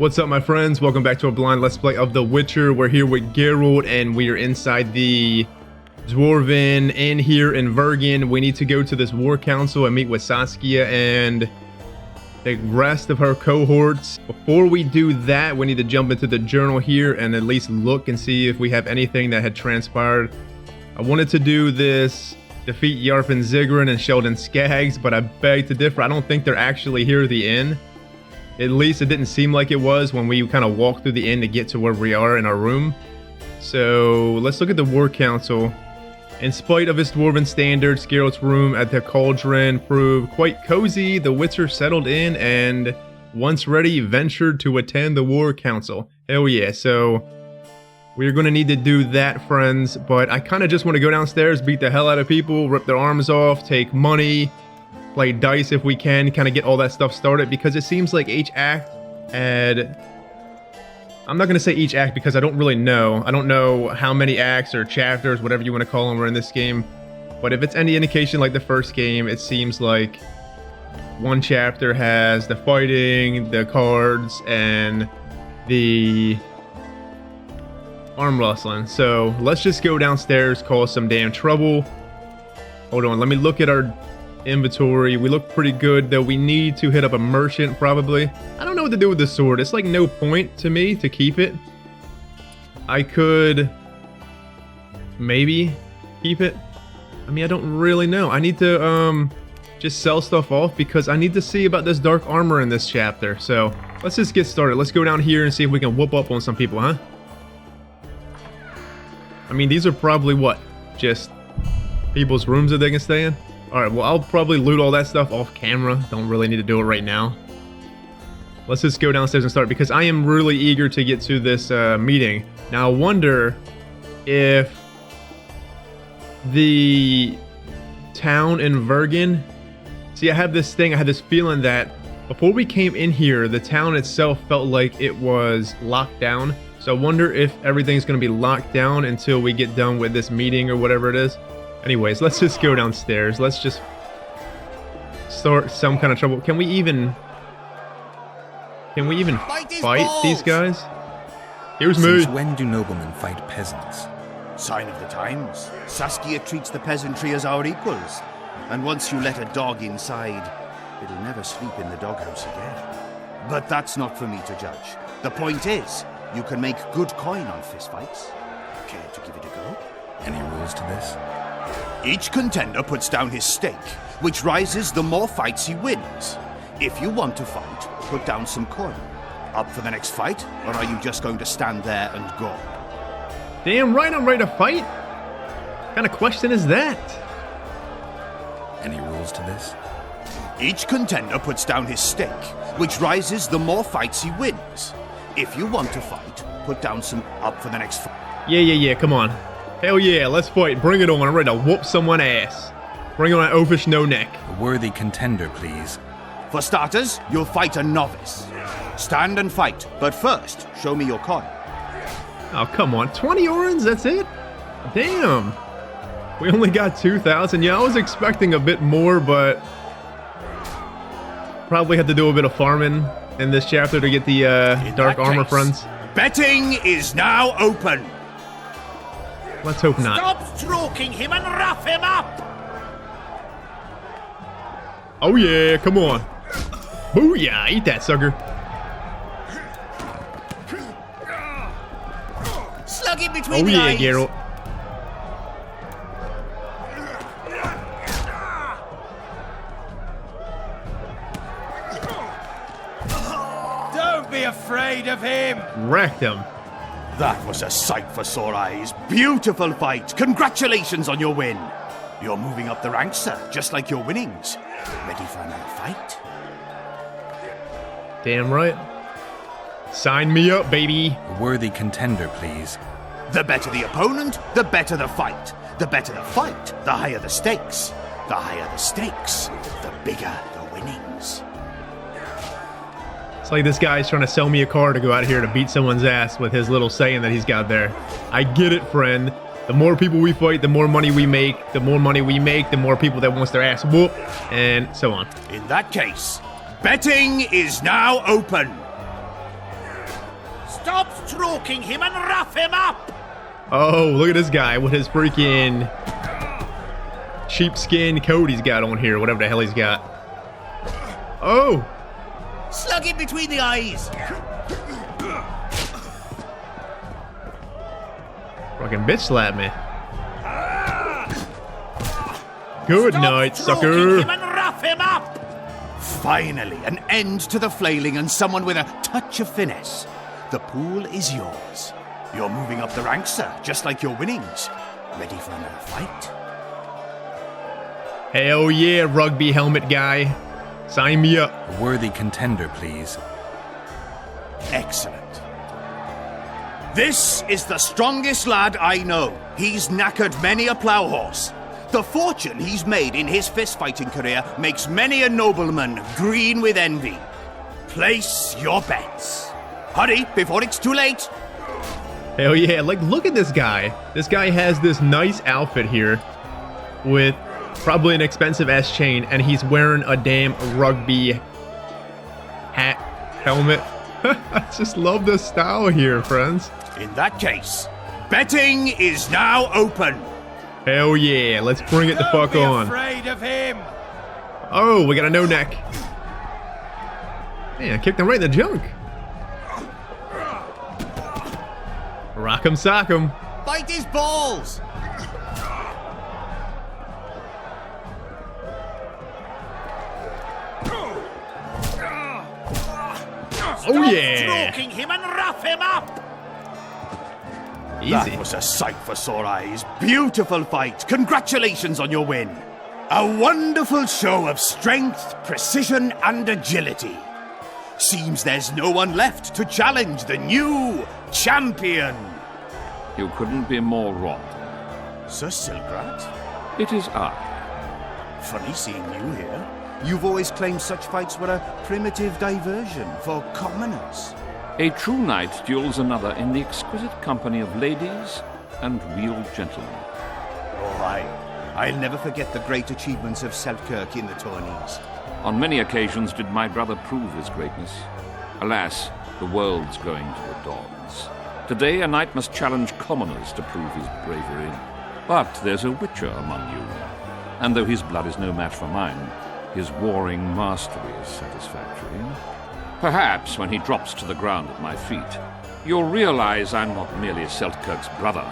What's up, my friends? Welcome back to a blind Let's Play of The Witcher. We're here with Geralt, and we are inside the Dwarven Inn here in Vergen. We need to go to this war council and meet with Saskia and the rest of her cohorts. Before we do that, we need to jump into the journal here and at least look and see if we have anything that had transpired. I wanted to do this defeat Yarfin Zigrin and Sheldon Skaggs, but I beg to differ. I don't think they're actually here at the inn. At least it didn't seem like it was when we kind of walked through the inn to get to where we are in our room. So let's look at the war council. In spite of its dwarven standards, Geralt's room at the Cauldron proved quite cozy. The Witcher settled in and, once ready, ventured to attend the war council. Hell yeah, so we're going to need to do that, friends. But I kind of just want to go downstairs, beat the hell out of people, rip their arms off, take money, play dice if we can, kind of get all that stuff started, because it seems like each act had... I'm not going to say each act because I don't really know. I don't know how many acts or chapters, whatever you want to call them, are in this game. But if it's any indication like the first game, it seems like one chapter has the fighting, the cards, and the arm wrestling. So let's just go downstairs, cause some damn trouble. Hold on, let me look at our inventory. We look pretty good, though. We need to hit up a merchant probably. I don't know what to do with the sword. It's like no point to me to keep it. I could maybe keep it. I mean, I don't really know. I need to just sell stuff off because I need to see about this dark armor in this chapter. So let's just get started. Let's go down here and see if we can whoop up on some people, huh? I mean, these are probably what? Just people's rooms that they can stay in? Alright, well, I'll probably loot all that stuff off camera. Don't really need to do it right now. Let's just go downstairs and start, because I am really eager to get to this meeting. Now, I wonder if the town in Vergen... See, I had this feeling that before we came in here, the town itself felt like it was locked down. So I wonder if everything's going to be locked down until we get done with this meeting or whatever it is. Anyways, let's just go downstairs. Let's just start some kind of trouble. Can we even fight these guys? Here's me. Since when do noblemen fight peasants? Sign of the times. Saskia treats the peasantry as our equals. And once you let a dog inside, it'll never sleep in the doghouse again. But that's not for me to judge. The point is, you can make good coin on fistfights. Care to give it a go? Any rules to this? Each contender puts down his stake, which rises the more fights he wins. If you want to fight, put down some coin. Up for the next fight, or are you just going to stand there and go? Damn right I'm ready to fight. What kind of question is that? Any rules to this? Each contender puts down his stake, which rises the more fights he wins. If you want to fight, put down some up for the next fight. Yeah, come on. Hell yeah, let's fight. Bring it on. I'm ready to whoop someone's ass. Bring on an oafish no-neck. A worthy contender, please. For starters, you'll fight a novice. Stand and fight, but first, show me your coin. Oh, come on. 20 orens? That's it? Damn. We only got 2,000. Yeah, I was expecting a bit more, but probably had to do a bit of farming in this chapter to get the dark armor friends. Betting is now open. Let's hope not. Stop stroking him and rough him up! Oh yeah, come on. Booyah, eat that, sucker. Slug him between the eyes. Geralt. Don't be afraid of him. Wrecked him. That was a sight for sore eyes. Beautiful fight. Congratulations on your win. You're moving up the ranks, sir, just like your winnings. Ready for another fight? Damn right. Sign me up, baby. A worthy contender, please. The better the opponent, the better the fight. The better the fight, the higher the stakes. The higher the stakes, the bigger the winnings. It's like this guy's trying to sell me a car to go out here to beat someone's ass with his little saying that he's got there. I get it, friend. The more people we fight, the more money we make. The more money we make, the more people that wants their ass whooped, and so on. In that case, betting is now open. Stop stroking him and rough him up! Oh, look at this guy with his freaking sheepskin coat he's got on here, whatever the hell he's got. Oh! Slug him between the eyes! Fucking bitch slap me. Good night, sucker. Him and rough him up! Finally, an end to the flailing and someone with a touch of finesse. The pool is yours. You're moving up the ranks, sir, just like your winnings. Ready for another fight? Hell yeah, rugby helmet guy. Sign me up. A worthy contender, please. Excellent. This is the strongest lad I know. He's knackered many a plough horse. The fortune he's made in his fist-fighting career makes many a nobleman green with envy. Place your bets. Hurry, before it's too late. Hell yeah, like look at this guy. This guy has this nice outfit here with probably an expensive ass chain, and he's wearing a damn rugby hat, helmet. I just love the style here, friends. In that case, betting is now open. Hell yeah, let's bring it the fuck on. Afraid of him. Oh, we got a no neck. Man, I kicked him right in the junk. Rock 'em, sock 'em. Bite his balls. Oh yeah. Stroking him and rough him up. Easy. That was a sight for sore eyes. Beautiful fight. Congratulations on your win. A wonderful show of strength, precision, and agility. Seems there's no one left to challenge the new champion. You couldn't be more wrong. Sir Silgrat? It is I. Funny seeing you here. You've always claimed such fights were a primitive diversion for commoners. A true knight duels another in the exquisite company of ladies and real gentlemen. Oh, I'll never forget the great achievements of Selkirk in the tourneys. On many occasions did my brother prove his greatness. Alas, the world's going to the dogs. Today a knight must challenge commoners to prove his bravery. But there's a witcher among you. And though his blood is no match for mine, his warring mastery is satisfactory. Perhaps when he drops to the ground at my feet, you'll realize I'm not merely Selkirk's brother.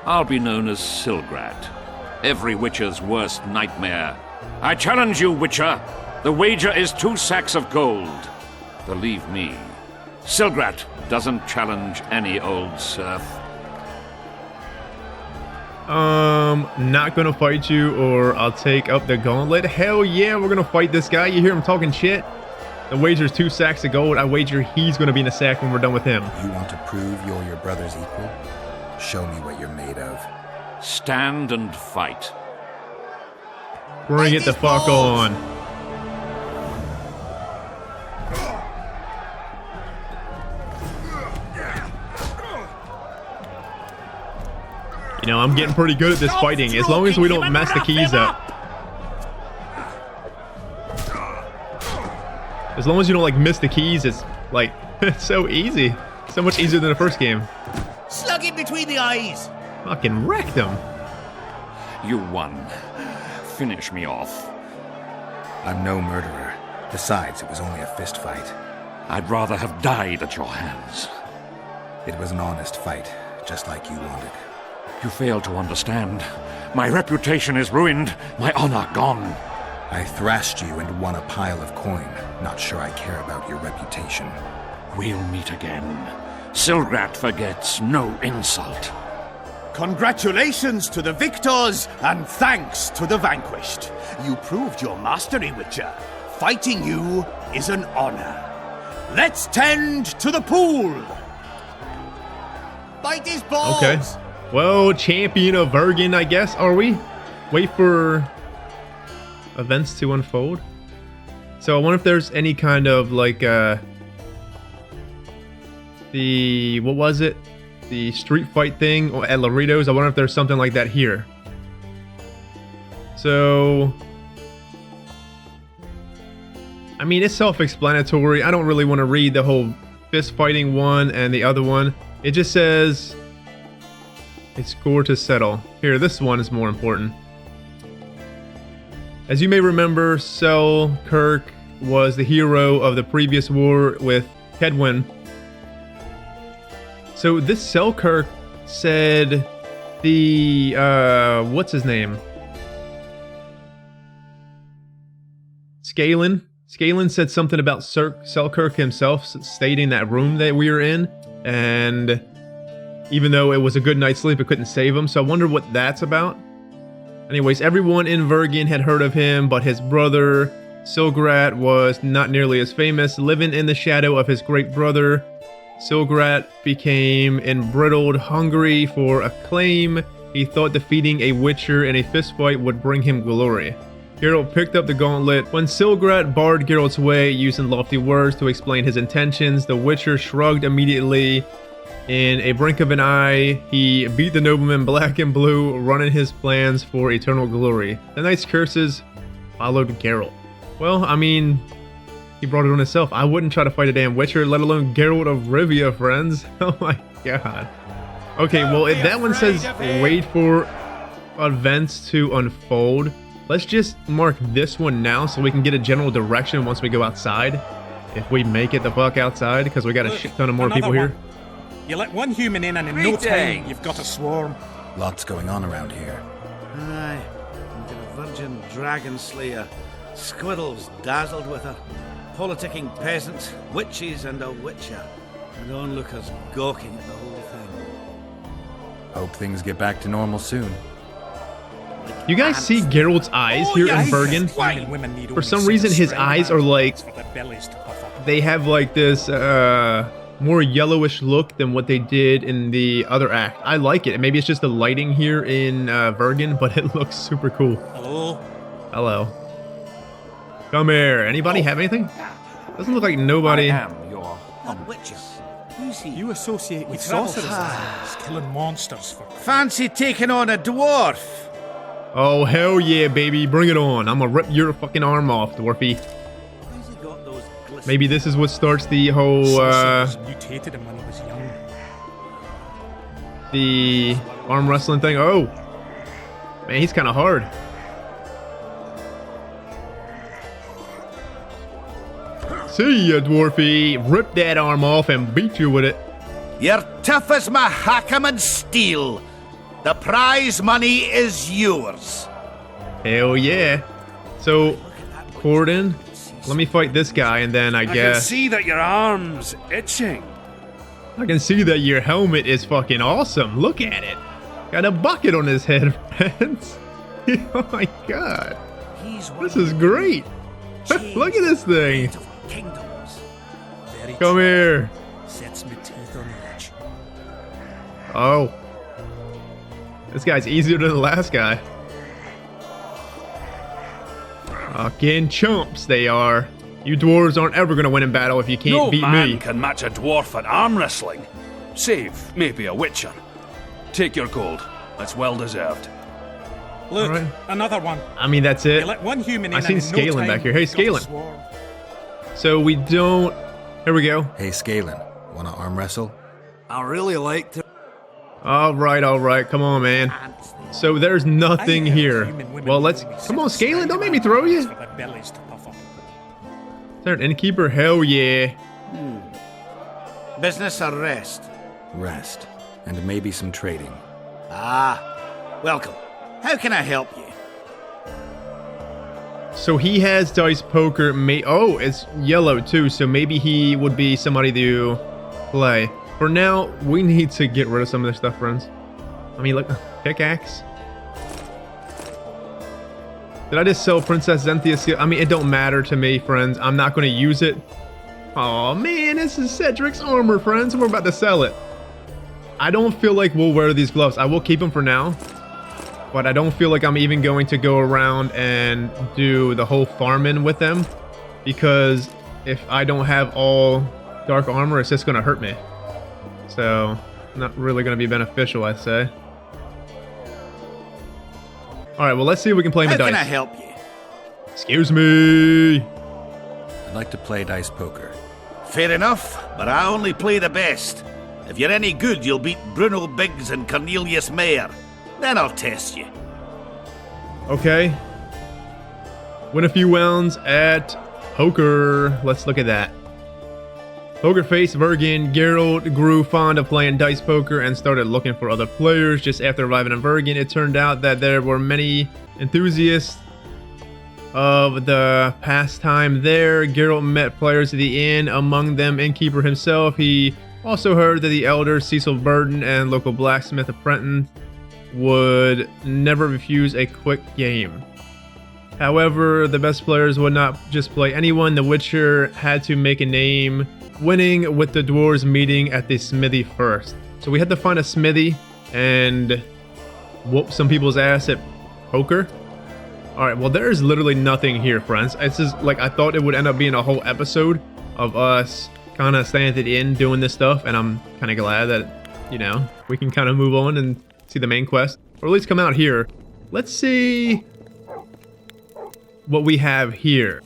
I'll be known as Silgrat, every witcher's worst nightmare. I challenge you, witcher. The wager is 2 sacks of gold. Believe me, Silgrat doesn't challenge any old serf. Not gonna fight you, or I'll take up the gauntlet. Hell yeah, we're gonna fight this guy. You hear him talking shit? The wager's 2 sacks of gold. I wager he's gonna be in a sack when we're done with him. You want to prove you're your brother's equal? Show me what you're made of. Stand and fight. Bring it the fuck on. You know, I'm getting pretty good at this fighting, as long as we don't mess the keys up. As long as you don't, like, miss the keys, it's, like, it's so easy. So much easier than the first game. Slug him between the eyes. Fucking wrecked him. You won. Finish me off. I'm no murderer. Besides, it was only a fist fight. I'd rather have died at your hands. It was an honest fight, just like you wanted. You fail to understand. My reputation is ruined, my honor gone. I thrashed you and won a pile of coin. Not sure I care about your reputation. We'll meet again. Silgrat forgets no insult. Congratulations to the victors, and thanks to the vanquished. You proved your mastery, Witcher. Fighting you is an honor. Let's tend to the pool. Bite his balls. Okay. Well, champion of Vergen, I guess, are we? Wait for events to unfold. So I wonder if there's any kind of, like, what was it? The street fight thing at Laredo's. I wonder if there's something like that here. So, I mean, it's self-explanatory. I don't really want to read the whole fist fighting one and the other one. It just says a score to settle. Here, this one is more important. As you may remember, Selkirk was the hero of the previous war with Kedwin. So this Selkirk said the, what's his name? Scalen said something about Selkirk himself stayed in that room that we were in, and even though it was a good night's sleep, it couldn't save him, so I wonder what that's about. Anyways, everyone in Vergen had heard of him, but his brother, Silgrat, was not nearly as famous. Living in the shadow of his great brother, Silgrat became embrittled, hungry for acclaim. He thought defeating a Witcher in a fistfight would bring him glory. Geralt picked up the gauntlet. When Silgrat barred Geralt's way, using lofty words to explain his intentions, the Witcher shrugged immediately. In a blink of an eye, he beat the nobleman black and blue, running his plans for eternal glory. The knight's curses followed Geralt. Well, I mean, he brought it on himself. I wouldn't try to fight a damn Witcher, let alone Geralt of Rivia, friends. Oh my god. Okay, well, if that one says wait for events to unfold, let's just mark this one now so we can get a general direction once we go outside. If we make it the fuck outside, because we got a shit ton of more people here. You let one human in and in no time you've got a swarm. Lots going on around here. Aye, and got a virgin dragon slayer, squirrels dazzled with her, politicking peasants, witches and a witcher, and onlookers gawking at the whole thing. Hope things get back to normal soon. You guys see Geralt's eyes here in Bergen? For some reason, his eyes are like, they have like this more yellowish look than what they did in the other act. I like it. Maybe it's just the lighting here in Vergen, but it looks super cool. Hello? Hello. Come here. Anybody have anything? Doesn't look like nobody. I am your That witcher. Who's he? You associate with sorcerers, killing monsters for... Fancy taking on a dwarf? Oh, hell yeah, baby. Bring it on. I'm gonna rip your fucking arm off, dwarfy. Why's he got those glistening... Maybe this is what starts the whole, Sorcerers mutated him when he was young. the arm wrestling thing. Oh. Man, he's kind of hard. See ya, dwarfy. Rip that arm off and beat you with it. You're tough as my Hackerman steel. The prize money is yours. Hell yeah. So, Corden, let me fight this guy and then I I can guess... see that your arm's itching. I can see that your helmet is fucking awesome. Look at it. Got a bucket on his head, friends. Oh my god. This is great. Look at this thing. Come here. Sets my teeth on edge. Oh. This guy's easier than the last guy. Fucking chumps they are. You dwarves aren't ever gonna win in battle if you can't No beat man me. can match a dwarf at arm wrestling. Save maybe a witcher. Take your gold. That's well deserved. Look, Alright. another one. I mean, that's it. You let one human in I and seen in Scalen no time back here. Hey, you've got a Scalen. swarm. So we don't... Here we go. Hey, Scalen, wanna arm wrestle? I really like to... Alright. Come on, man. So there's nothing I heard here. human women Well, let's... usually Come on, sit Scalen. Don't make me around throw you. for their bellies to puff up. Is there an innkeeper? Hell yeah. Business or rest? Rest. And maybe some trading. Ah, welcome. How can I help you? So he has dice poker. Oh, it's yellow too. So maybe he would be somebody to play. For now, we need to get rid of some of this stuff, friends. I mean, look, pickaxe. Did I just sell Princess Zenthia's? I mean, it don't matter to me, friends. I'm not going to use it. Oh man, this is Cedric's armor, friends. We're about to sell it. I don't feel like we'll wear these gloves. I will keep them for now. But I don't feel like I'm even going to go around and do the whole farming with them. Because if I don't have all dark armor, it's just going to hurt me. So, not really going to be beneficial, I'd say. Alright, well, let's see if we can play How me dice. can I help you? Excuse me. I'd like to play dice poker. Fair enough, but I only play the best. If you're any good, you'll beat Bruno Biggs and Cornelius Mayer. Then I'll test you. Okay. Win a few rounds at poker. Let's look at that. Poker face Vergen. Geralt grew fond of playing dice poker and started looking for other players. Just after arriving in Vergen, it turned out that there were many enthusiasts of the pastime there. Geralt met players at the inn, among them innkeeper himself. He also heard that the elder Cecil Burden and local blacksmith apprentice would never refuse a quick game. However, the best players would not just play anyone. The Witcher had to make a name winning with the dwarves meeting at the smithy first. So we had to find a smithy and whoop some people's ass at poker. Alright, well there's literally nothing here, friends. It's just like I thought it would end up being a whole episode of us kind of staying at the inn doing this stuff, and I'm kind of glad that, you know, we can kind of move on and see the main quest, or at least come out here. Let's see what we have here.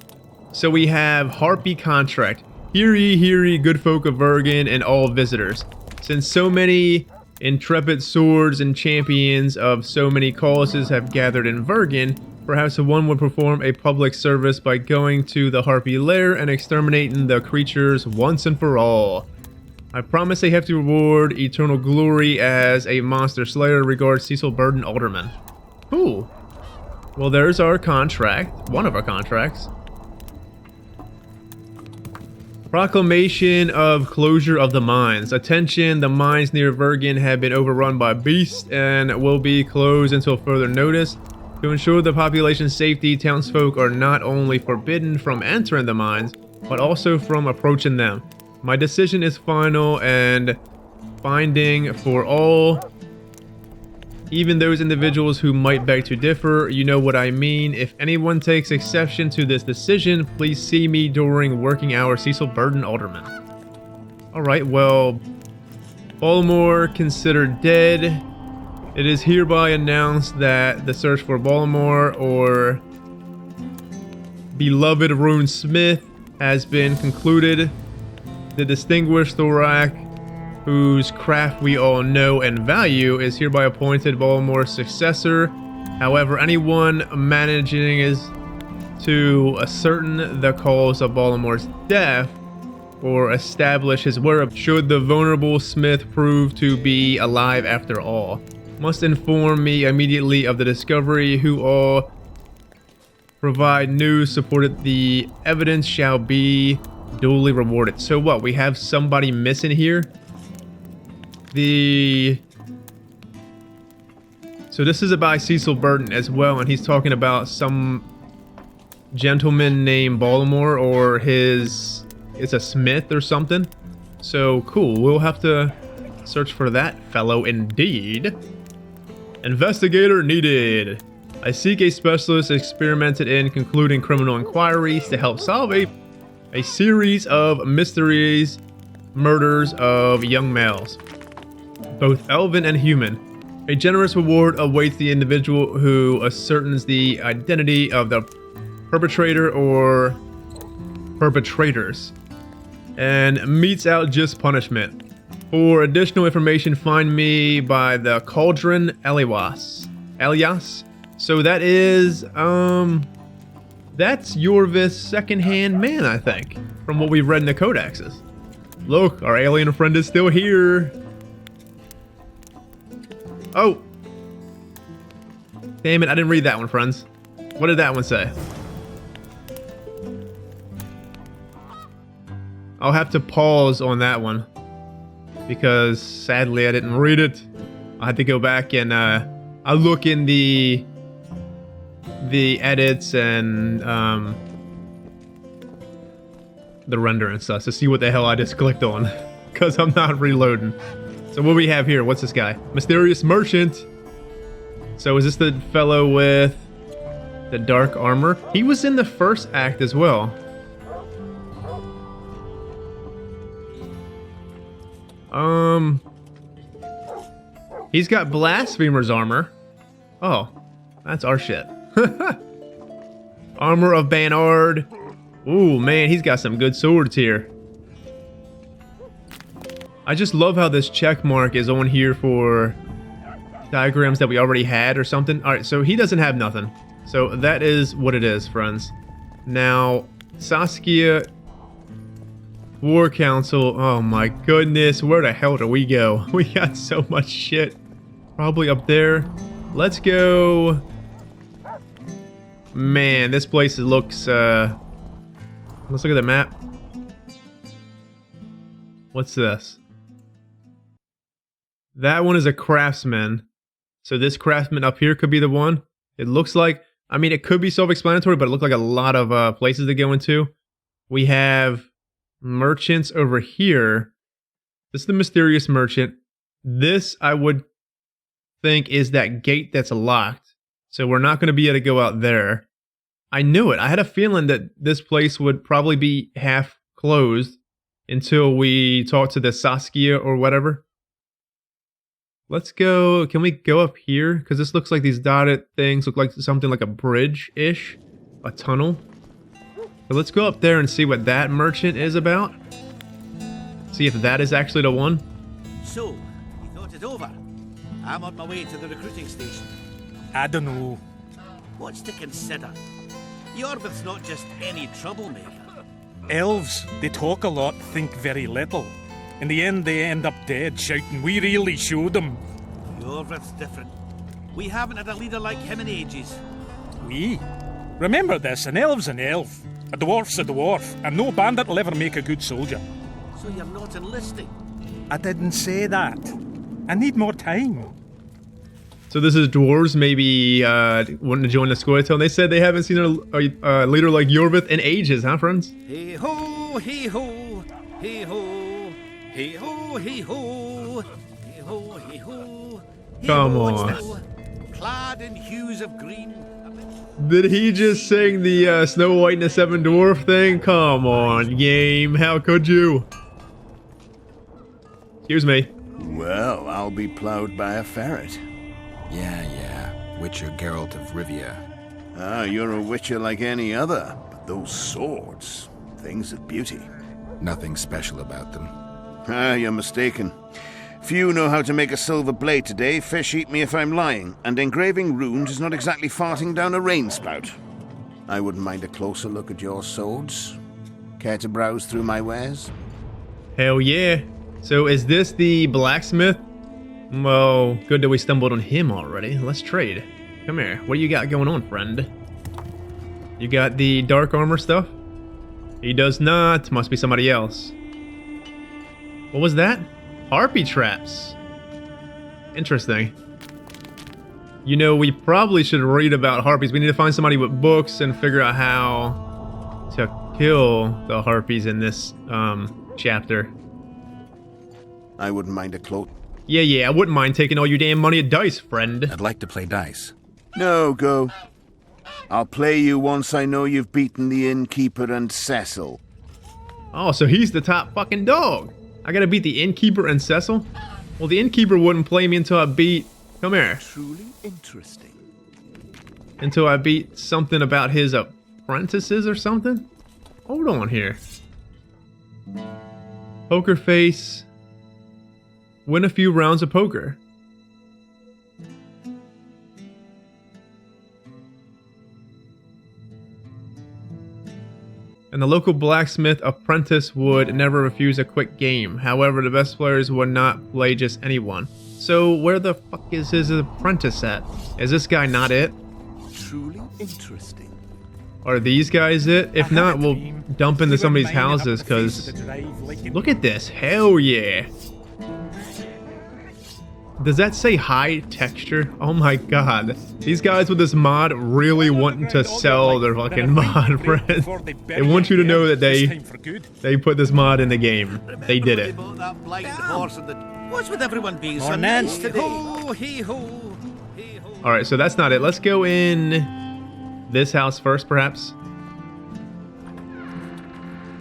So we have HARPY contract. Hear ye, good folk of Vergen and all visitors. Since so many intrepid swords and champions of so many causes have gathered in Vergen, perhaps one would perform a public service by going to the HARPY lair and exterminating the creatures once and for all. I promise a hefty reward, eternal glory as a monster slayer. Regards, Cecil Burden Alderman. Cool. Well, there's our contract. One of our contracts. Proclamation of closure of the mines. Attention, the mines near Vergen have been overrun by beasts and will be closed until further notice. To ensure the population's safety, townsfolk are not only forbidden from entering the mines, but also from approaching them. My decision is final and binding for all, even those individuals who might beg to differ. You know what I mean. If anyone takes exception to this decision, please see me during working hours. Cecil Burden Alderman. Alright, well, Baltimore considered dead. It is hereby announced that the search for Baltimore, or beloved Rune Smith, has been concluded. The distinguished Thorak, whose craft we all know and value, is hereby appointed Baltimore's successor. However, anyone managing is to ascertain the cause of Baltimore's death or establish his whereabouts should the vulnerable Smith prove to be alive after all, must inform me immediately of the discovery. Who all provide news supported the evidence shall be duly rewarded. So what, we have somebody missing here? So this is by Cecil Burden as well, and he's talking about some gentleman named Baltimore, or it's a smith or something. So cool, we'll have to search for that fellow indeed. Investigator needed. I seek a specialist experimented in concluding criminal inquiries to help solve a series of mysteries, murders of young males, both elven and human. A generous reward awaits the individual who ascertains the identity of the perpetrator or perpetrators and metes out just punishment. For additional information, find me by the Cauldron Elias. So that is, that's Yorvis' second-hand man, I think, from what we've read in the codexes. Look, our alien friend is still here. Oh. Damn it, I didn't read that one, friends. What did that one say? I'll have to pause on that one, because sadly I didn't read it. I had to go back and I'll look in the edits and the render and stuff to see what the hell I just clicked on, because I'm not reloading. So what we have here, what's this guy? Mysterious Merchant. So is this the fellow with the dark armor? He was in the first act as well. He's got Blasphemer's armor. Oh, that's our shit. Armor of Banard. Ooh, man, he's got some good swords here. I just love how this check mark is on here for diagrams that we already had or something. Alright, so he doesn't have nothing. So that is what it is, friends. Now, Saskia, War Council. Oh my goodness, where the hell do we go? We got so much shit. Probably up there. Let's go. Man, this place looks, let's look at the map. What's this? That one is a craftsman. So this craftsman up here could be the one. It looks like, I mean, it could be self-explanatory, but it looked like a lot of places to go into. We have merchants over here. This is the mysterious merchant. This, I would think, is that gate that's locked. So we're not going to be able to go out there. I knew it. I had a feeling that this place would probably be half closed until we talk to the Saskia or whatever. Let's go. Can we go up here? Because this looks like these dotted things look like something like a bridge-ish. A tunnel. So let's go up there and see what that merchant is about. See if that is actually the one. So, you thought it over? I'm on my way to the recruiting station. I don't know. What's to consider? Yorvith's not just any troublemaker. Elves, they talk a lot, think very little. In the end, they end up dead, shouting, "We really showed them." Yorvith's different. We haven't had a leader like him in ages. We? Remember this, an elf's an elf. A dwarf's a dwarf, and no bandit will ever make a good soldier. So you're not enlisting? I didn't say that. I need more time. So this is dwarves maybe wanting to join the squad. They said they haven't seen a leader like Yorvith in ages, huh, friends? Hey ho, hey ho, hey ho, hey ho, hey ho, hey ho, hey ho. Come on. Clad in hues of green. Did he just sing the Snow White and the Seven Dwarf thing? Come on, game. How could you? Excuse me. Well, I'll be plowed by a ferret. Yeah. Witcher Geralt of Rivia. Ah, you're a witcher like any other. But those swords, things of beauty. Nothing special about them. Ah, you're mistaken. Few know how to make a silver blade today, fish eat me if I'm lying, and engraving runes is not exactly farting down a rain spout. I wouldn't mind a closer look at your swords. Care to browse through my wares? Hell yeah. So is this the blacksmith? Well, good that we stumbled on him already. Let's trade. Come here. What do you got going on, friend? You got the dark armor stuff? He does not. Must be somebody else. What was that? Harpy traps. Interesting. You know, we probably should read about harpies. We need to find somebody with books and figure out how to kill the harpies in this chapter. I wouldn't mind a cloak. Yeah, I wouldn't mind taking all your damn money at dice, friend. I'd like to play dice. No, go. I'll play you once I know you've beaten the innkeeper and Cecil. Oh, so he's the top fucking dog. I gotta beat the innkeeper and Cecil? Well, the innkeeper wouldn't play me until I beat... Come here. Truly interesting. Until I beat something about his apprentices or something? Hold on here. Poker face. Win a few rounds of poker. And the local blacksmith apprentice would never refuse a quick game. However, the best players would not play just anyone. So where the fuck is his apprentice at? Is this guy not it? Truly interesting. Are these guys it? If not, we'll dump into somebody's houses, because look at this. Hell yeah. Does that say high texture? Oh my god. These guys with this mod really wanting to sell their fucking mod, friend. They want you to know that they put this mod in the game. They did it. What's with everyone being so nice today? Alright, so that's not it. Let's go in this house first, perhaps.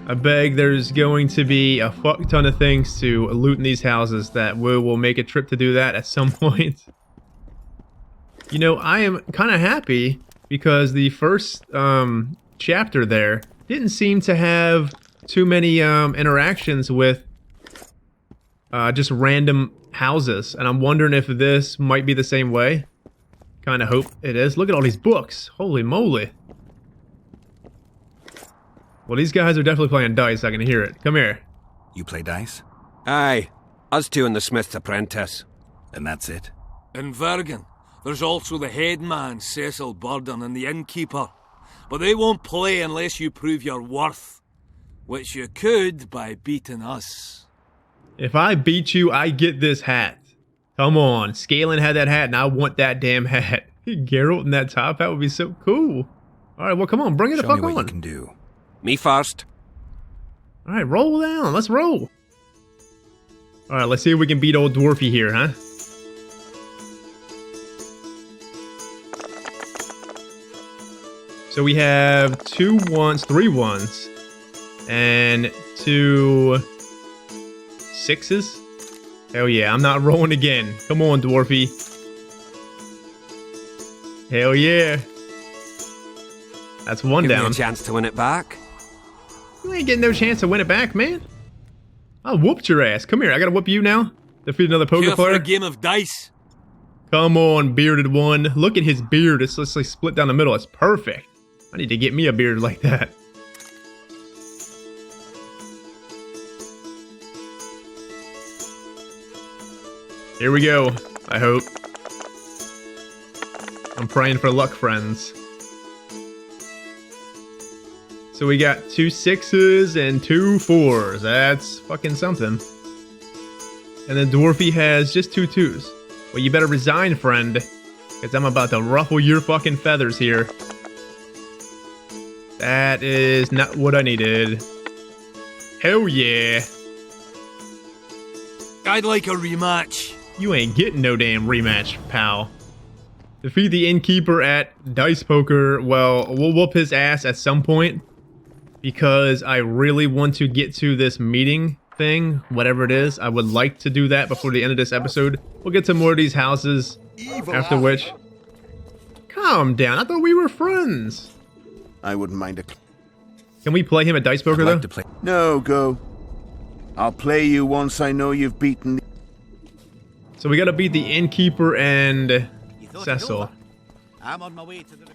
I beg, there's going to be a fuck ton of things to loot in these houses that we will make a trip to do that at some point. You know, I am kind of happy because the first chapter there didn't seem to have too many interactions with just random houses. And I'm wondering if this might be the same way. Kind of hope it is. Look at all these books. Holy moly. Well, these guys are definitely playing dice. I can hear it. Come here. You play dice? Aye, us two and the Smith's apprentice. And that's it? In Vergen, there's also the head man, Cecil Burden, and the innkeeper. But they won't play unless you prove your worth. Which you could by beating us. If I beat you, I get this hat. Come on. Scalen had that hat, and I want that damn hat. Geralt in that top hat would be so cool. Alright, well, come on. Bring it the fuck on. Show me what you can do. Me first. Alright, roll down. Let's roll. Alright, let's see if we can beat old Dwarfy here, huh? So we have 2 1s, 3 1s, and 2 6s. Hell yeah, I'm not rolling again. Come on, Dwarfy. Hell yeah. That's 1 Give down. me a chance to win it back. You ain't getting no chance to win it back, man. I whooped your ass. Come here, I gotta whoop you now. Defeat another poker Here for player. a game of dice. Come on, bearded one. Look at his beard. It's just like split down the middle. It's perfect. I need to get me a beard like that. Here we go. I hope. I'm praying for luck, friends. So we got 2 6s and 2 4s. That's fucking something. And then Dwarfy has just 2 2s. Well, you better resign, friend. Because I'm about to ruffle your fucking feathers here. That is not what I needed. Hell yeah. I'd like a rematch. You ain't getting no damn rematch, pal. Defeat the innkeeper at Dice Poker. Well, we'll whoop his ass at some point. Because I really want to get to this meeting thing. Whatever it is. I would like to do that before the end of this episode. We'll get to more of these houses. After which... Calm down. I thought we were friends. I wouldn't mind a... Can we play him at Dice Poker, I'd though? like to play. No, go. I'll play you once I know you've beaten... So we gotta beat the innkeeper and Cecil. I'm on my way to the...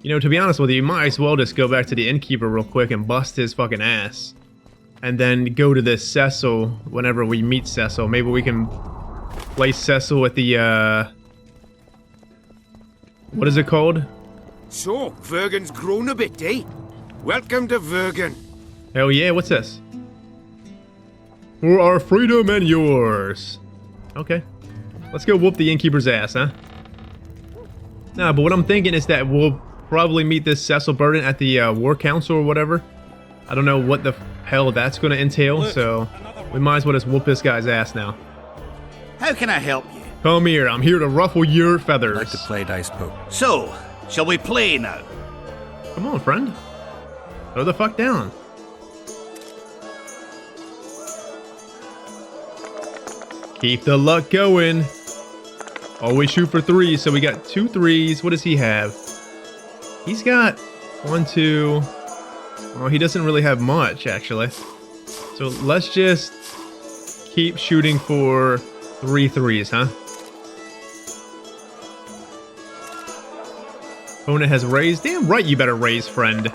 You know, to be honest with you, you might as well just go back to the innkeeper real quick and bust his fucking ass. And then go to this Cecil whenever we meet Cecil. Maybe we can play Cecil at the, what is it called? So, Vergen's grown a bit, eh? Welcome to Vergen. Hell yeah, what's this? For our freedom and yours. Okay. Let's go whoop the innkeeper's ass, huh? Nah, but what I'm thinking is that we'll probably meet this Cecil Burden at the War Council or whatever. I don't know what the hell that's going to entail, so we might as well just whoop this guy's ass now. How can I help you? Come here, I'm here to ruffle your feathers. I'd like to play dice poker. So, shall we play now? Come on, friend. Throw the fuck down. Keep the luck going. Always shoot for 3s, so we got 2 3s. What does he have? He's got 1, 2. Oh, he doesn't really have much, actually. So let's just keep shooting for 3 3s, huh? Opponent has raised. Damn right you better raise, friend.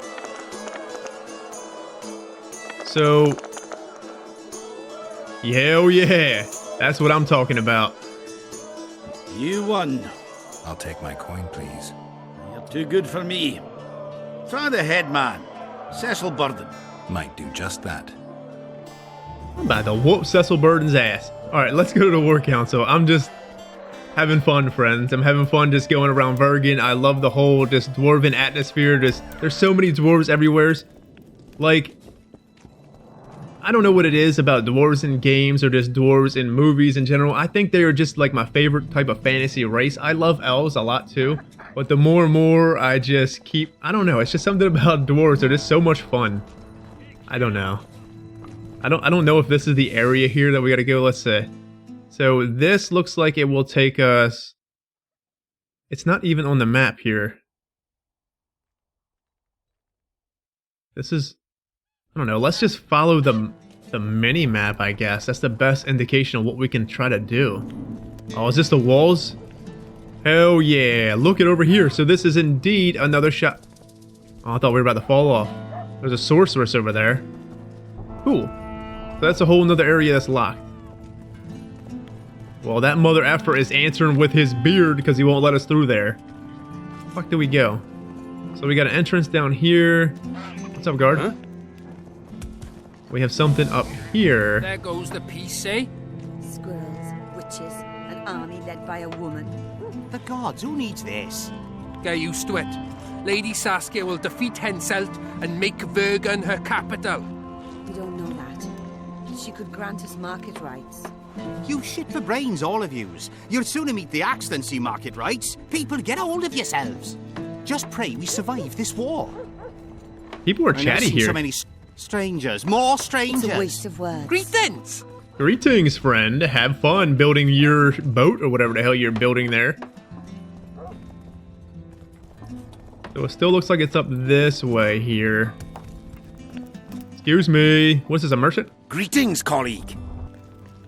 So... hell yeah. That's what I'm talking about. You won. I'll take my coin, please. You're too good for me. Try the head man, Cecil Burden. Might do just that. I'm about to whoop Cecil Burden's ass. Alright, let's go to the War Council. I'm just having fun, friends. I'm having fun just going around Vergen. I love the whole just dwarven atmosphere. There's so many dwarves everywhere. Like, I don't know what it is about dwarves in games or just dwarves in movies in general. I think they are just like my favorite type of fantasy race. I love elves a lot too. But the more and more I just keep... I don't know. It's just something about dwarves. They're just so much fun. I don't know. I don't know if this is the area here that we gotta go. Let's see. So this looks like it will take us... It's not even on the map here. This is... I don't know. Let's just follow the the mini-map, I guess. That's the best indication of what we can try to do. Oh, is this the walls? Hell yeah. Look it over here. So this is indeed another shot. Oh, I thought we were about to fall off. There's a sorceress over there. Cool. So that's a whole nother area that's locked. Well, that mother effer is answering with his beard because he won't let us through there. Where the fuck did we go? So we got an entrance down here. What's up, guard? Huh? We have something up here. There goes the peace, eh? Squirrels, witches, an army led by a woman. The gods, who needs this? Get used to it. Lady Saskia will defeat Henselt and make Vergen her capital. We don't know that. She could grant us market rights. You shit for brains, all of yous. You'll sooner meet the axe than see market rights. People, get a hold of yourselves. Just pray we survive this war. People are chatty here. So many strangers, more strangers. It's a waste of words. Greetings! Greetings, friend. Have fun building your boat or whatever the hell you're building there. So it still looks like it's up this way here. Excuse me. What's this, a merchant? Greetings, colleague.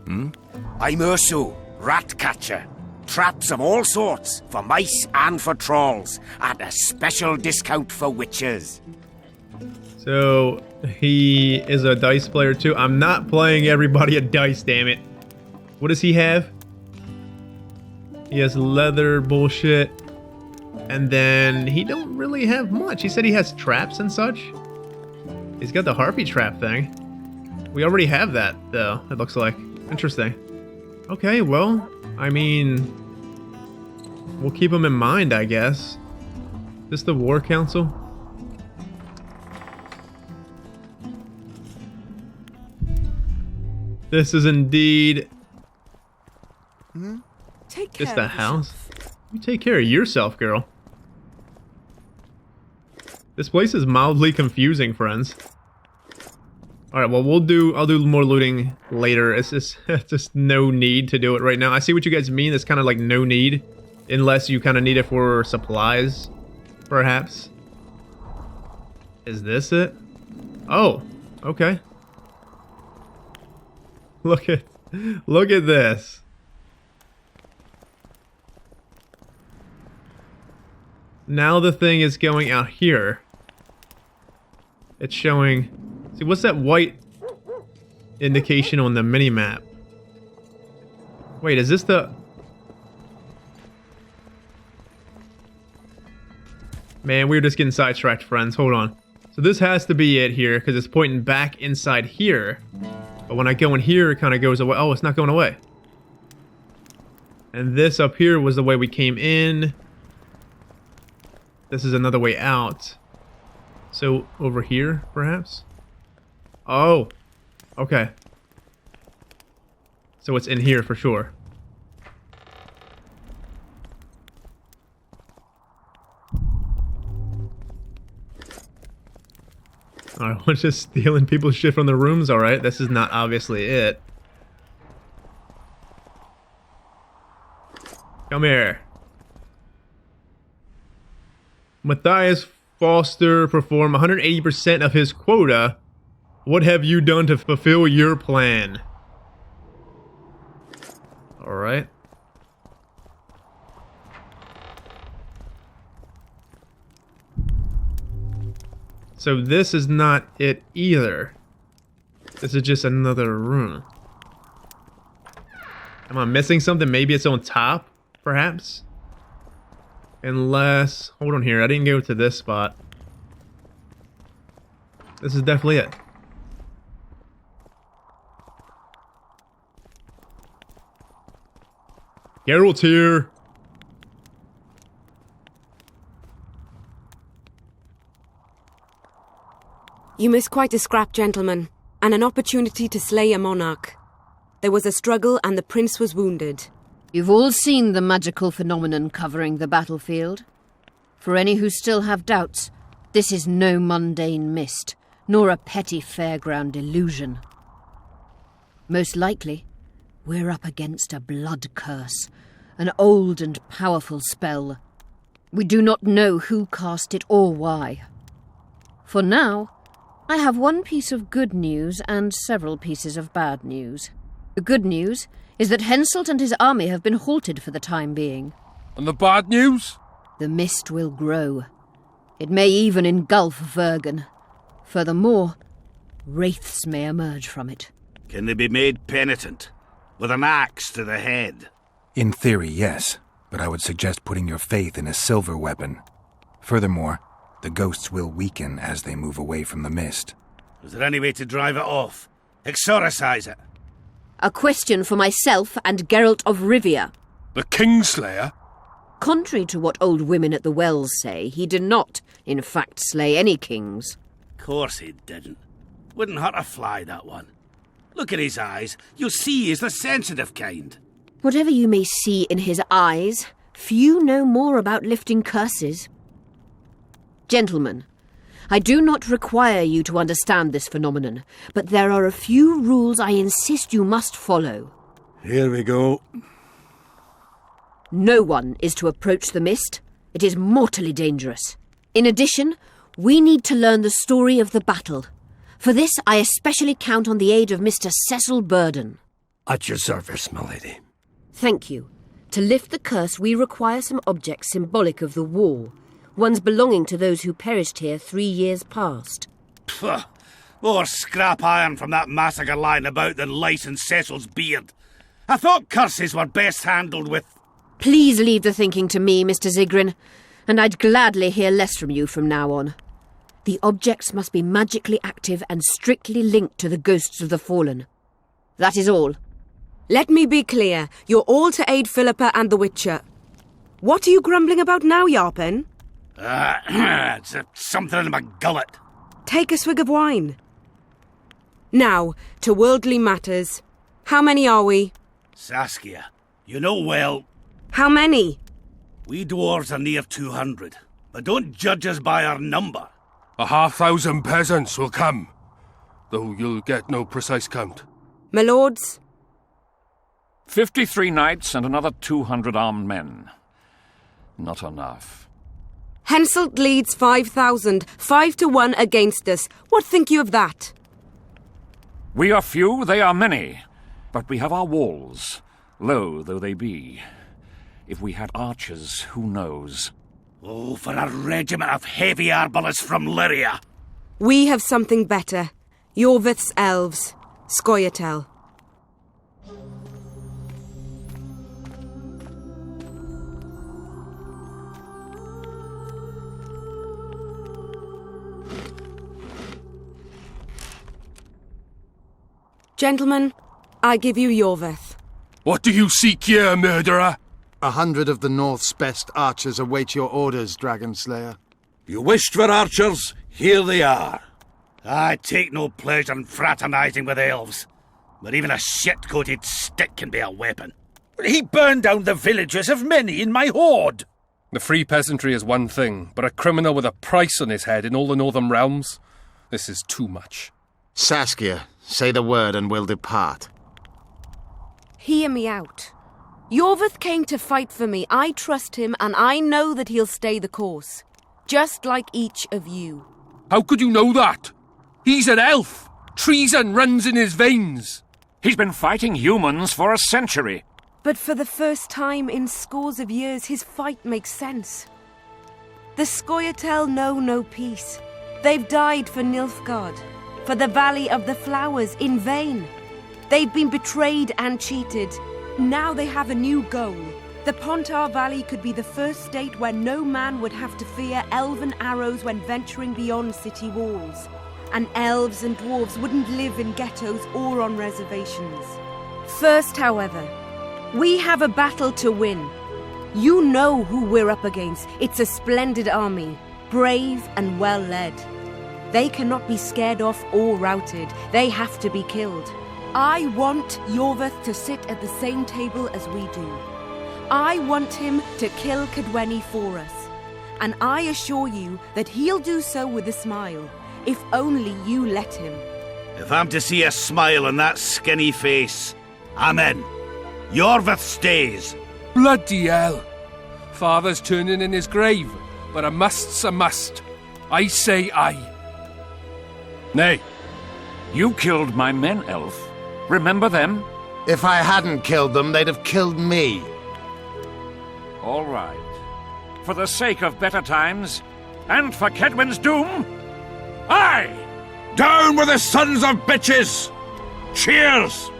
I'm Ursu, rat catcher. Traps of all sorts, for mice and for trolls, at a special discount for witches. So, he is a dice player too. I'm not playing everybody a dice, damn it. What does he have? He has leather bullshit. And then he don't really have much. He said he has traps and such. He's got the harpy trap thing. We already have that, though, it looks like. Interesting. Okay, well, I mean, we'll keep him in mind, I guess. Is this the War Council? This is indeed... Take care Just the house? You take care of yourself, girl. This place is mildly confusing, friends. Alright, well, I'll do more looting later. It's just no need to do it right now. I see what you guys mean. It's kind of like no need. Unless you kind of need it for supplies, perhaps. Is this it? Oh, okay. Look at this. Now the thing is going out here. It's showing... See, what's that white indication on the mini-map? Wait, is this the... Man, we're just getting sidetracked, friends. Hold on. So this has to be it here, because it's pointing back inside here. But when I go in here, it kind of goes away. Oh, it's not going away. And this up here was the way we came in. This is another way out. So, over here, perhaps? Oh, okay. So it's in here for sure. Alright, we're just stealing people's shit from their rooms, alright. This is not obviously it. Come here. Matthias Foster performed 180% of his quota. What have you done to fulfill your plan? Alright. So this is not it either. This is just another room. Am I missing something? Maybe it's on top, perhaps? Unless... Hold on here, I didn't go to this spot. This is definitely it. Geralt's here! You missed quite a scrap, gentlemen, and an opportunity to slay a monarch. There was a struggle and the prince was wounded. You've all seen the magical phenomenon covering the battlefield. For any who still have doubts, this is no mundane mist, nor a petty fairground illusion. Most likely, we're up against a blood curse, an old and powerful spell. We do not know who cast it or why. For now, I have one piece of good news and several pieces of bad news. The good news is that Henselt and his army have been halted for the time being. And the bad news? The mist will grow. It may even engulf Vergen. Furthermore, wraiths may emerge from it. Can they be made penitent? With an axe to the head? In theory, yes, but I would suggest putting your faith in a silver weapon. Furthermore, the ghosts will weaken as they move away from the mist. Is there any way to drive it off? Exorcise it? A question for myself and Geralt of Rivia. The Kingslayer? Contrary to what old women at the wells say, he did not, in fact, slay any kings. Course he didn't. Wouldn't hurt a fly, that one. Look at his eyes. You'll see he's the sensitive kind. Whatever you may see in his eyes, few know more about lifting curses. Gentlemen, I do not require you to understand this phenomenon, but there are a few rules I insist you must follow. Here we go. No one is to approach the mist. It is mortally dangerous. In addition, we need to learn the story of the battle. For this, I especially count on the aid of Mr. Cecil Burden. At your service, my lady. Thank you. To lift the curse, we require some objects symbolic of the war. Ones belonging to those who perished here 3 years past. Pfft! More scrap iron from that massacre lying about than lice in Cecil's beard. I thought curses were best handled with... Please leave the thinking to me, Mr. Zigrin, and I'd gladly hear less from you from now on. The objects must be magically active and strictly linked to the ghosts of the fallen. That is all. Let me be clear. You're all to aid Philippa and the Witcher. What are you grumbling about now, Yarpen? It's something in my gullet. Take a swig of wine. Now, to worldly matters. How many are we? Saskia, you know well... How many? We dwarves are near 200, but don't judge us by our number. 1,500 peasants will come, though you'll get no precise count. My lords? 53 knights and another 200 armed men. Not enough. Henselt leads 5,000, 5-1 against us. What think you of that? We are few, they are many, but we have our walls, low though they be. If we had archers, who knows? Oh, for a regiment of heavy arbalists from Lyria! We have something better. Yorvith's elves. Scoia'tael. Gentlemen, I give you Yorvith. What do you seek here, murderer? 100 of the North's best archers await your orders, Dragon Slayer. You wished for archers, here they are. I take no pleasure in fraternising with elves, but even a shit-coated stick can be a weapon. He burned down the villages of many in my horde. The free peasantry is one thing, but a criminal with a price on his head in all the northern realms? This is too much. Saskia, say the word and we'll depart. Hear me out. Yorvith came to fight for me. I trust him, and I know that he'll stay the course. Just like each of you. How could you know that? He's an elf. Treason runs in his veins. He's been fighting humans for a century. But for the first time in scores of years, his fight makes sense. The Scoia'tael know no peace. They've died for Nilfgaard, for the Valley of the Flowers, in vain. They've been betrayed and cheated. Now they have a new goal. The Pontar Valley could be the first state where no man would have to fear elven arrows when venturing beyond city walls. And elves and dwarves wouldn't live in ghettos or on reservations. First, however, we have a battle to win. You know who we're up against. It's a splendid army, brave and well led. They cannot be scared off or routed. They have to be killed. I want Yorvith to sit at the same table as we do. I want him to kill Cadwenny for us. And I assure you that he'll do so with a smile, if only you let him. If I'm to see a smile on that skinny face, I'm in. Yorvith stays. Bloody hell. Father's turning in his grave, but a must's a must. I say aye. Nay. You killed my men, Elf. Remember them? If I hadn't killed them, they'd have killed me. All right. For the sake of better times, and for Kedwin's doom, aye! Down with the sons of bitches! Cheers!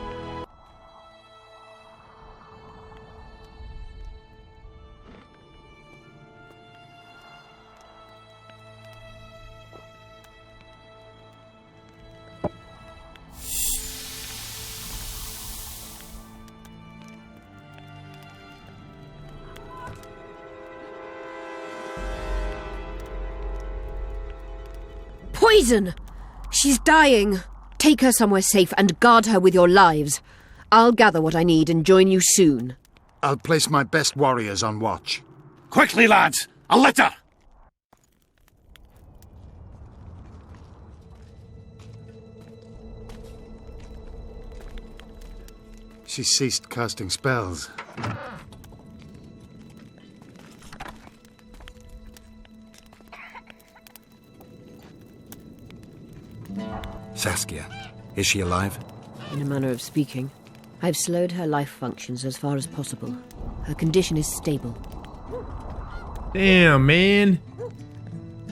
Poison! She's dying. Take her somewhere safe and guard her with your lives. I'll gather what I need and join you soon. I'll place my best warriors on watch. Quickly, lads! A litter! She ceased casting spells. Saskia, is she alive? In a manner of speaking. I've slowed her life functions as far as possible. Her condition is stable. Damn, man.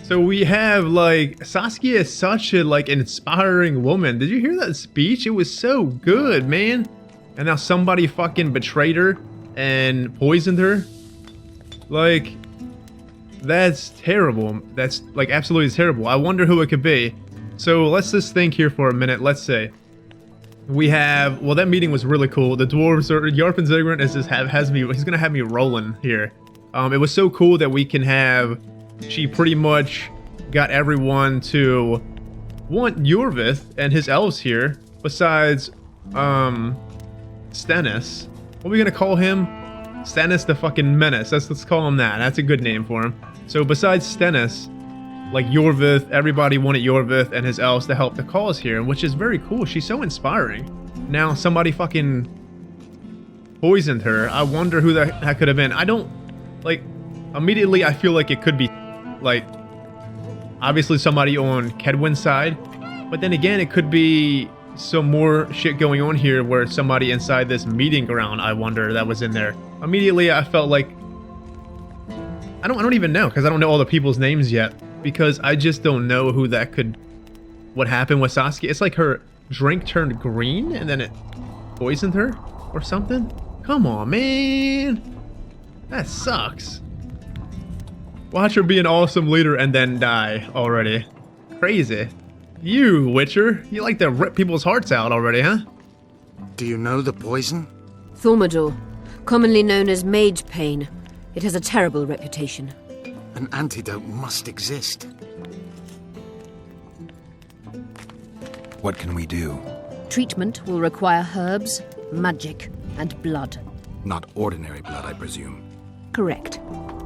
So we have, like, Saskia is such a, like, inspiring woman. Did you hear that speech? It was so good, man. And now somebody fucking betrayed her and poisoned her. Like, that's terrible. That's, like, absolutely terrible. I wonder who it could be. So let's just think here for a minute. Let's say we have, well, that meeting was really cool. The dwarves are, Yarp and Ziggurat is just he's gonna have me rolling here. It was so cool that we can have, she pretty much got everyone to want Yorvith and his elves here, besides, Stennis. What are we gonna call him? Stennis the fucking Menace. Let's call him that. That's a good name for him. So besides Stennis, like Yorvith, everybody wanted Yorvith and his elves to help the cause here, which is very cool. She's so inspiring. Now somebody fucking poisoned her. I wonder who that could have been. I don't, like, immediately I feel like it could be, like, obviously somebody on Kedwin's side, but then again, it could be some more shit going on here where somebody inside this meeting ground, I wonder, that was in there. Immediately I felt like, I don't even know, because I don't know all the people's names yet. Because I just don't know who that could, what happened with Saskia. It's like her drink turned green and then it poisoned her or something. Come on, man. That sucks. Watch her be an awesome leader and then die already. Crazy. You, Witcher, you like to rip people's hearts out already, huh? Do you know the poison? Thaumadour, commonly known as mage pain. It has a terrible reputation. An antidote must exist. What can we do? Treatment will require herbs, magic, and blood. Not ordinary blood, I presume. Correct.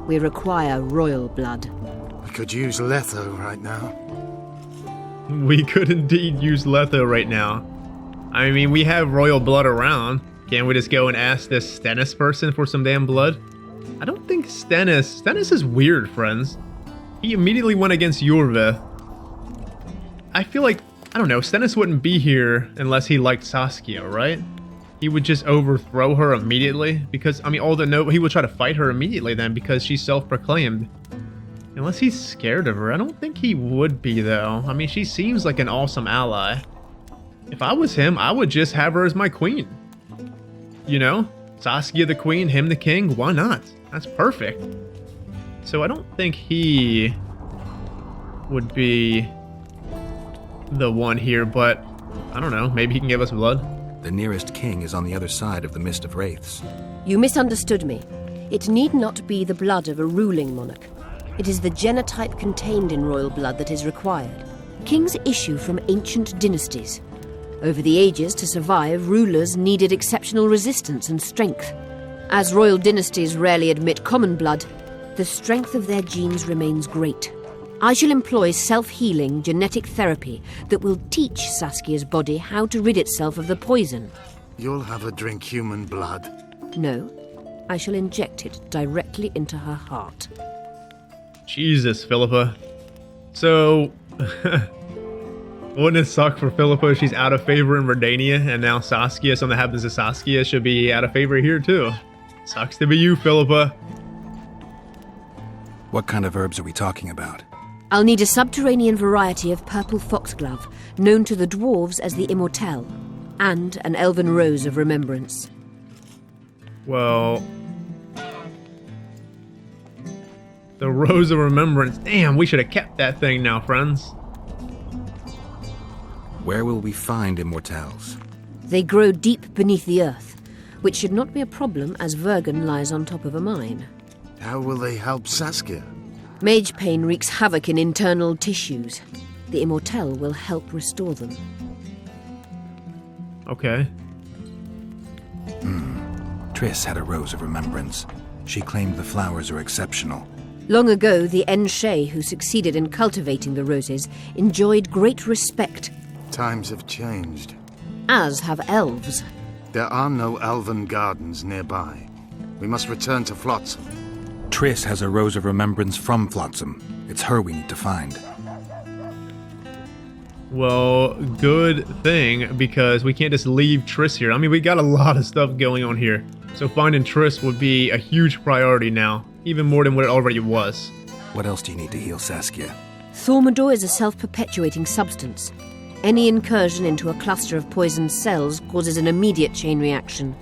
We require royal blood. We could use Letho right now. We could indeed use Letho right now. I mean, we have royal blood around. Can't we just go and ask this Stennis person for some damn blood? I don't think Stennis is weird, friends. He immediately went against Yorvith. I feel like, I don't know, Stennis wouldn't be here unless he liked Saskia, right? He would just overthrow her immediately because, I mean, he would try to fight her immediately then because she's self-proclaimed. Unless he's scared of her. I don't think he would be, though. I mean, she seems like an awesome ally. If I was him, I would just have her as my queen. You know? Saskia the queen, him the king, why not? That's perfect. So I don't think he would be the one here, but I don't know, maybe he can give us blood. The nearest king is on the other side of the Mist of Wraiths. You misunderstood me. It need not be the blood of a ruling monarch. It is the genotype contained in royal blood that is required. Kings issue from ancient dynasties. Over the ages, to survive, rulers needed exceptional resistance and strength. As royal dynasties rarely admit common blood, the strength of their genes remains great. I shall employ self-healing genetic therapy that will teach Saskia's body how to rid itself of the poison. You'll have her drink human blood. No, I shall inject it directly into her heart. Jesus, Philippa. So, Wouldn't it suck for Philippa if she's out of favor in Redania, and now Saskia, something happens to Saskia, should be out of favor here too. Sucks to be you, Philippa. What kind of herbs are we talking about? I'll need a subterranean variety of purple foxglove, known to the dwarves as the Immortelle, and an elven rose of remembrance. Well... the Rose of Remembrance. Damn, we should have kept that thing now, friends. Where will we find immortelles? They grow deep beneath the earth, which should not be a problem as Vergen lies on top of a mine. How will they help Saskia? Mage pain wreaks havoc in internal tissues. The Immortelle will help restore them. Okay. Triss had a Rose of Remembrance. She claimed the flowers are exceptional. Long ago, the Enshe who succeeded in cultivating the roses enjoyed great respect. Times have changed. As have elves. There are no elven gardens nearby. We must return to Flotsam. Triss has a Rose of Remembrance from Flotsam. It's her we need to find. Well, good thing, because we can't just leave Triss here. I mean, we got a lot of stuff going on here. So finding Triss would be a huge priority now, even more than what it already was. What else do you need to heal Saskia? Thaumadour is a self-perpetuating substance. Any incursion into a cluster of poisoned cells causes an immediate chain reaction.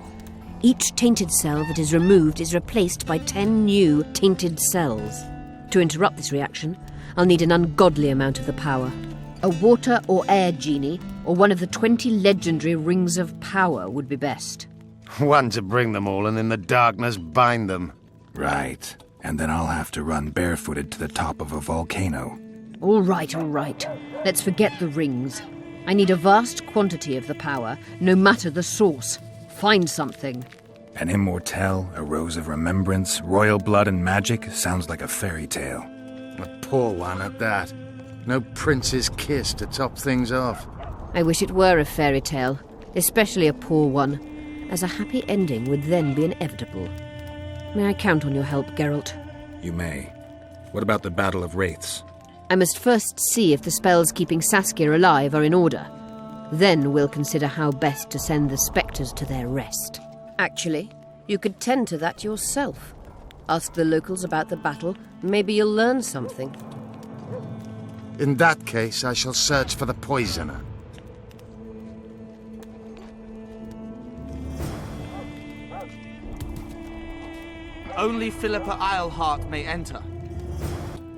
Each tainted cell that is removed is replaced by 10 new tainted cells. To interrupt this reaction, I'll need an ungodly amount of the power. A water or air genie, or one of the 20 legendary rings of power would be best. One to bring them all and in the darkness bind them. Right. And then I'll have to run barefooted to the top of a volcano. All right. Let's forget the rings. I need a vast quantity of the power, no matter the source. Find something. An immortelle, a Rose of Remembrance, royal blood and magic sounds like a fairy tale. A poor one at that. No prince's kiss to top things off. I wish it were a fairy tale, especially a poor one, as a happy ending would then be inevitable. May I count on your help, Geralt? You may. What about the Battle of Wraiths? I must first see if the spells keeping Saskia alive are in order. Then we'll consider how best to send the spectres to their rest. Actually, you could tend to that yourself. Ask the locals about the battle. Maybe you'll learn something. In that case, I shall search for the poisoner. Only Philippa Eilhart may enter.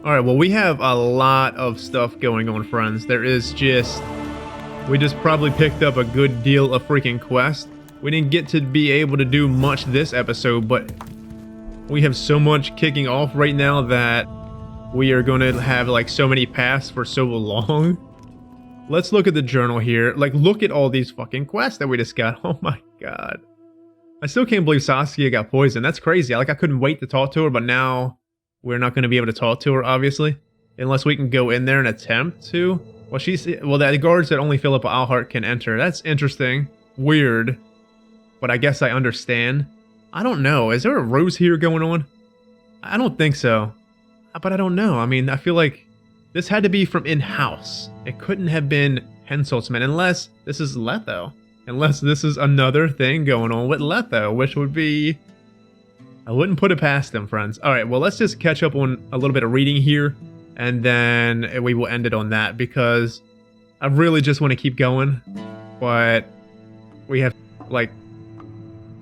Alright, well, we have a lot of stuff going on, friends. We just probably picked up a good deal of freaking quests. We didn't get to be able to do much this episode, but we have so much kicking off right now that we are going to have like so many paths for so long. Let's look at the journal here. Like, look at all these fucking quests that we just got. Oh my god. I still can't believe Saskia got poisoned. That's crazy. Like, I couldn't wait to talk to her, but now we're not going to be able to talk to her, obviously. Unless we can go in there and attempt to. Well, the guard said only Philippa Eilhart can enter. That's interesting. Weird. But I guess I understand. I don't know. Is there a rose here going on? I don't think so. But I don't know. I mean, I feel like this had to be from in-house. It couldn't have been Henseltman unless this is Letho. Unless this is another thing going on with Letho, which would be... I wouldn't put it past them, friends. Alright, well, let's just catch up on a little bit of reading here. And then we will end it on that because I really just want to keep going. But we have, like,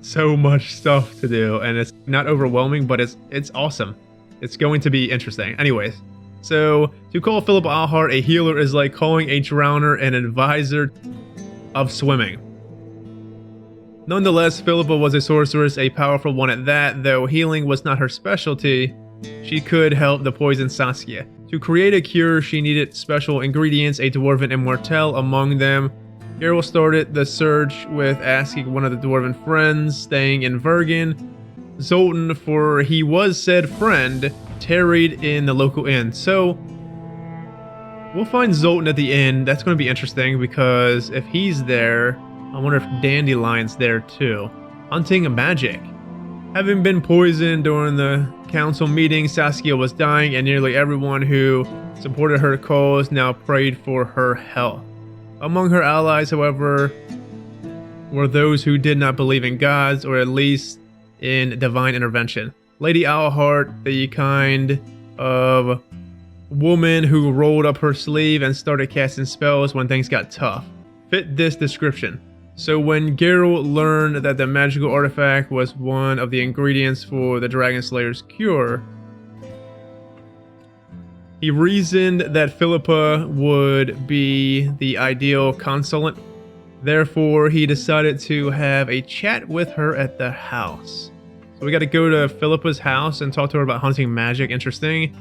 so much stuff to do. And it's not overwhelming, but it's awesome. It's going to be interesting. Anyways, so to call Philippa Eilhart a healer is like calling a drowner an advisor of swimming. Nonetheless, Philippa was a sorceress, a powerful one at that, though healing was not her specialty. She could help the poisoned Saskia. To create a cure, she needed special ingredients, a dwarven immortelle among them. Geralt started the search with asking one of the dwarven friends staying in Vergen, Zoltan, for he was said friend, tarried in the local inn. So, we'll find Zoltan at the inn. That's going to be interesting because if he's there, I wonder if Dandelion's there too. Hunting magic. Having been poisoned during the council meeting, Saskia was dying and nearly everyone who supported her cause now prayed for her health. Among her allies, however, were those who did not believe in gods, or at least in divine intervention. Lady Owlheart, the kind of woman who rolled up her sleeve and started casting spells when things got tough, fit this description. So when Geralt learned that the magical artifact was one of the ingredients for the Dragon Slayer's cure, he reasoned that Philippa would be the ideal consulate. Therefore, he decided to have a chat with her at the house. So we got to go to Philippa's house and talk to her about hunting magic. Interesting.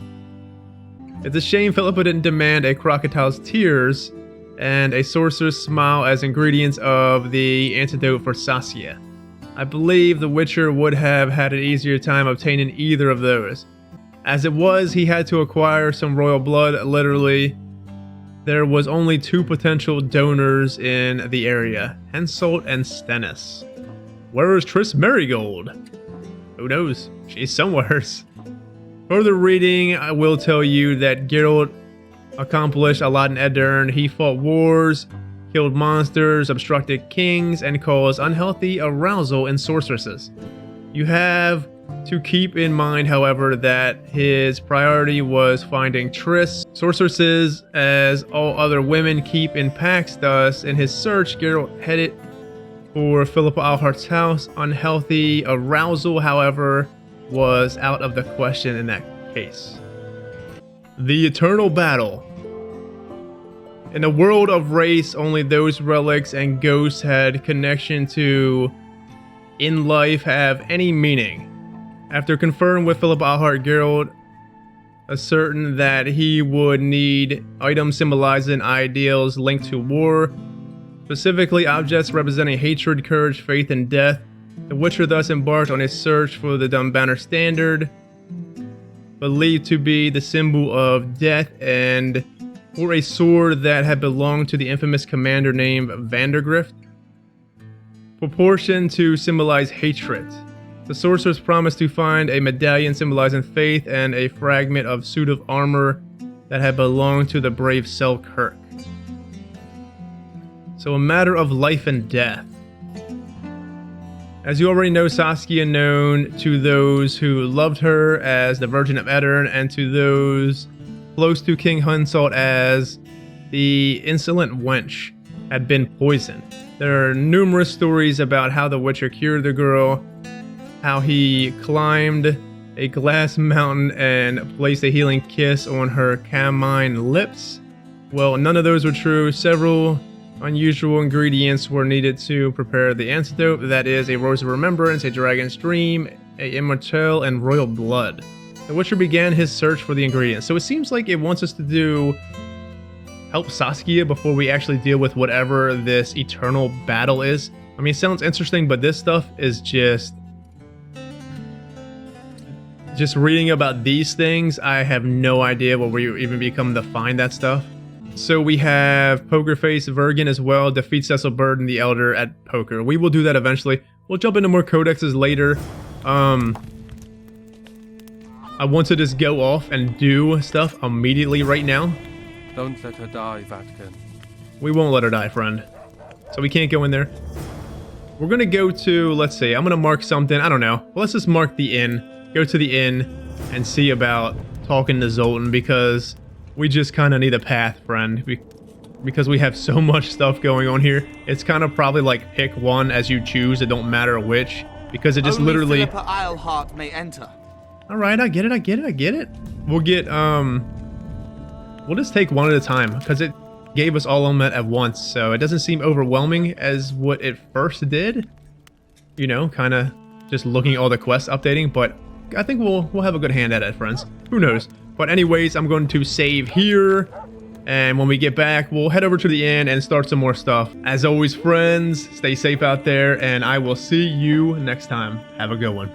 It's a shame Philippa didn't demand a crocodile's tears and a sorcerer's smile as ingredients of the antidote for Saskia. I believe the Witcher would have had an easier time obtaining either of those. As it was, he had to acquire some royal blood, literally. There was only 2 potential donors in the area, Henselt and Stennis. Where is Triss Merigold? Who knows? She's somewheres. Further reading, I will tell you that Geralt accomplished a lot in Edirne. He fought wars, killed monsters, obstructed kings, and caused unhealthy arousal in sorceresses. You have to keep in mind, however, that his priority was finding Triss. Sorceresses, as all other women, keep in packs. Thus, in his search, Geralt headed for Philippa Owlheart's house. Unhealthy arousal, however, was out of the question in that case. The Eternal Battle. In a world of race, only those relics and ghosts had connection to in life have any meaning. After conferring with Philippa Owlheart, Geralt ascertained that he would need items symbolizing ideals linked to war, specifically objects representing hatred, courage, faith, and death. The Witcher thus embarked on a search for the Dunbanner Standard, believed to be the symbol of death, and for a sword that had belonged to the infamous commander named Vandergrift, proportioned to symbolize hatred. The sorcerers promised to find a medallion symbolizing faith and a fragment of suit of armor that had belonged to the brave Selkirk. So a matter of life and death. As you already know, Saskia, known to those who loved her as the Vergen of Edirne and to those close to King Henselt as the insolent wench, had been poisoned. There are numerous stories about how the Witcher cured the girl, how he climbed a glass mountain and placed a healing kiss on her carmine lips. Well, none of those were true. Several unusual ingredients were needed to prepare the antidote. That is, a Rose of Remembrance, a Dragon's Dream, a Immortelle, and Royal Blood. The Witcher began his search for the ingredients. So it seems like it wants us to help Saskia before we actually deal with whatever this eternal battle is. I mean, it sounds interesting, but this stuff is just reading about these things. I have no idea where we even become to find that stuff. So we have Pokerface Vergen as well, defeat Cecil Burden the Elder at poker. We will do that eventually. We'll jump into more codexes later. I want to just go off and do stuff immediately right now. Don't let her die, Vergen. We won't let her die, friend. So we can't go in there. We're gonna go to, let's see, I'm gonna mark something, I don't know. Well, let's just mark the inn. Go to the inn and see about talking to Zoltan, because we just kind of need a path, friend. Because we have so much stuff going on here. It's kind of probably like pick one as you choose. It don't matter which, because it just Only literally... Philippa Owlheart may enter. Alright, I get it. We'll get, we'll just take one at a time, because it gave us all of them at once, so it doesn't seem overwhelming as what it first did. You know, kind of just looking at all the quests updating, but I think we'll have a good hand at it, friends. Who knows? But anyways, I'm going to save here, and when we get back, we'll head over to the inn and start some more stuff. As always, friends, stay safe out there, and I will see you next time. Have a good one.